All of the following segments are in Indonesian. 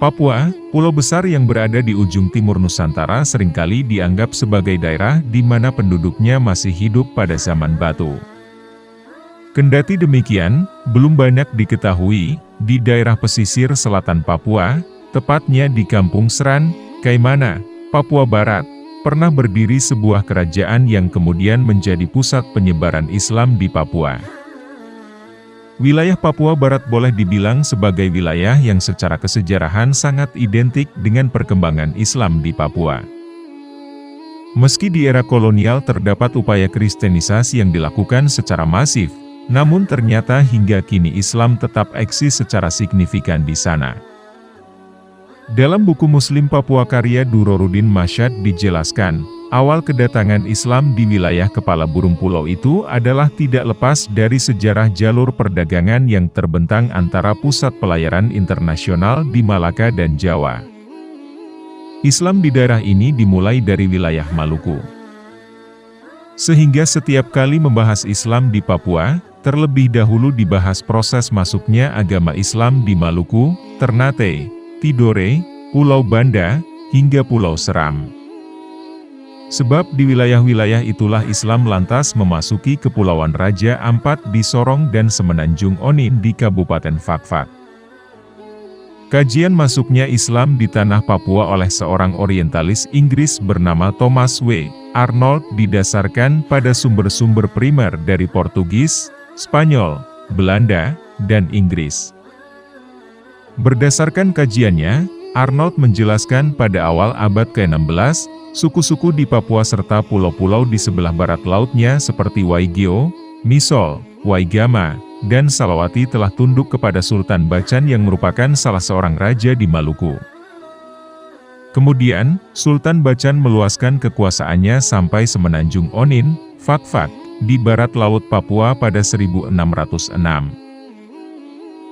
Papua, pulau besar yang berada di ujung timur Nusantara seringkali dianggap sebagai daerah di mana penduduknya masih hidup pada zaman batu. Kendati demikian, belum banyak diketahui, di daerah pesisir selatan Papua, tepatnya di Kampung Seran, Kaimana, Papua Barat, pernah berdiri sebuah kerajaan yang kemudian menjadi pusat penyebaran Islam di Papua. Wilayah Papua Barat boleh dibilang sebagai wilayah yang secara kesejarahan sangat identik dengan perkembangan Islam di Papua. Meski di era kolonial terdapat upaya kristenisasi yang dilakukan secara masif, namun ternyata hingga kini Islam tetap eksis secara signifikan di sana. Dalam buku Muslim Papua karya Durorudin Masyad dijelaskan, awal kedatangan Islam di wilayah kepala burung pulau itu adalah tidak lepas dari sejarah jalur perdagangan yang terbentang antara pusat pelayaran internasional di Malaka dan Jawa. Islam di daerah ini dimulai dari wilayah Maluku. Sehingga setiap kali membahas Islam di Papua, terlebih dahulu dibahas proses masuknya agama Islam di Maluku, Ternate, Tidore, Pulau Banda, hingga Pulau Seram. Sebab di wilayah-wilayah itulah Islam lantas memasuki Kepulauan Raja Ampat di Sorong dan Semenanjung Onin di Kabupaten Fakfak. Kajian masuknya Islam di tanah Papua oleh seorang orientalis Inggris bernama Thomas W. Arnold didasarkan pada sumber-sumber primer dari Portugis, Spanyol, Belanda, dan Inggris. Berdasarkan kajiannya, Arnold menjelaskan pada awal abad ke-16, suku-suku di Papua serta pulau-pulau di sebelah barat lautnya seperti Waigeo, Misol, Waigama, dan Salawati telah tunduk kepada Sultan Bacan yang merupakan salah seorang raja di Maluku. Kemudian, Sultan Bacan meluaskan kekuasaannya sampai Semenanjung Onin, Fakfak, di barat laut Papua pada 1606.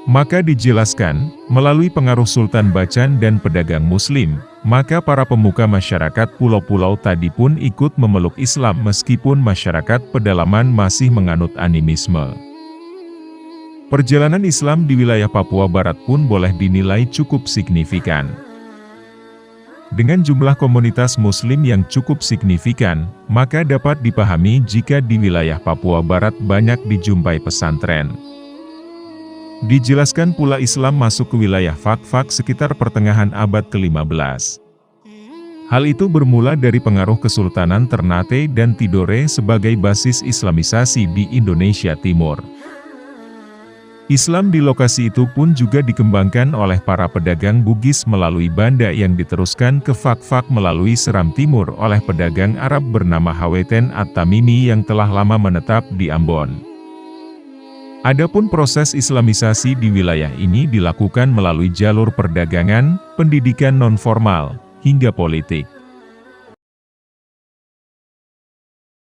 Maka dijelaskan, melalui pengaruh Sultan Bacan dan pedagang Muslim, maka para pemuka masyarakat pulau-pulau tadi pun ikut memeluk Islam meskipun masyarakat pedalaman masih menganut animisme. Perjalanan Islam di wilayah Papua Barat pun boleh dinilai cukup signifikan. Dengan jumlah komunitas Muslim yang cukup signifikan, maka dapat dipahami jika di wilayah Papua Barat banyak dijumpai pesantren. Dijelaskan pula Islam masuk ke wilayah Fakfak sekitar pertengahan abad ke-15. Hal itu bermula dari pengaruh Kesultanan Ternate dan Tidore sebagai basis Islamisasi di Indonesia Timur. Islam di lokasi itu pun juga dikembangkan oleh para pedagang Bugis melalui Banda yang diteruskan ke Fakfak melalui Seram Timur oleh pedagang Arab bernama Haweten At-Tamimi yang telah lama menetap di Ambon. Adapun proses Islamisasi di wilayah ini dilakukan melalui jalur perdagangan, pendidikan non-formal, hingga politik.